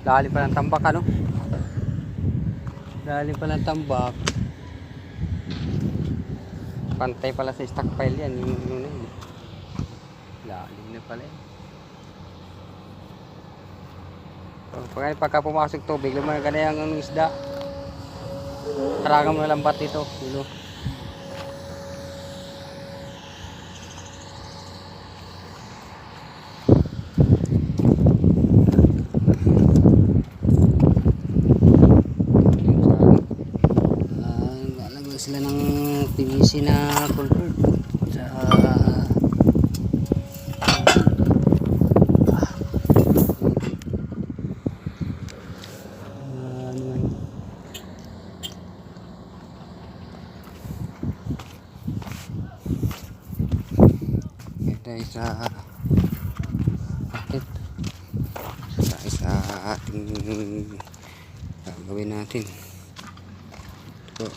Lalim pa ng tambak, ano? Lalim pa ng tambak. Pantay pala sa stockpile yan. Yung ano na yun. Lalim na pala yan. So, pagka pumasok tubig, lumayan ka na yung isda. Harangan mo na lambat dito. Yun, sila ng PVC na culvert sa ito sa bakit sa ating gagawin natin ito.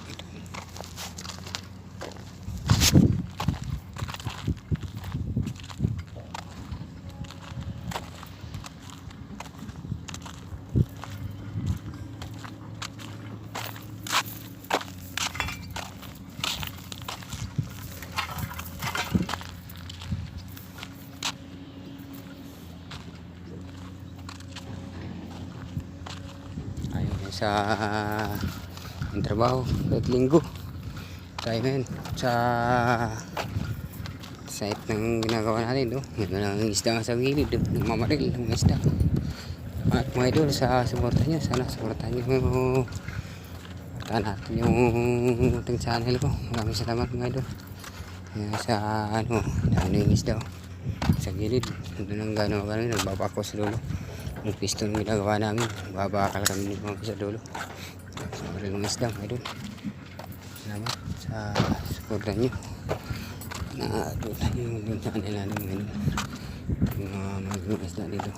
Sa trabaho kahit linggo tayo ngayon sa site ng ginagawa natin ng isda nga sa gilid nagmamaril ng isda at mga idol sa suporta nyo, sana suportahan nyo natin yung ating channel ko. Maraming salamat mga idol sa yung isda sa gilid doon ang gano'n nagbabako sa dulo yung piston yung ginagawa namin, babakal kami ng mga sa dulo sa maril ng isda mga idol. Salamat sa suporta nyo na doon sa channel namin mga idol, yung mga isda dito.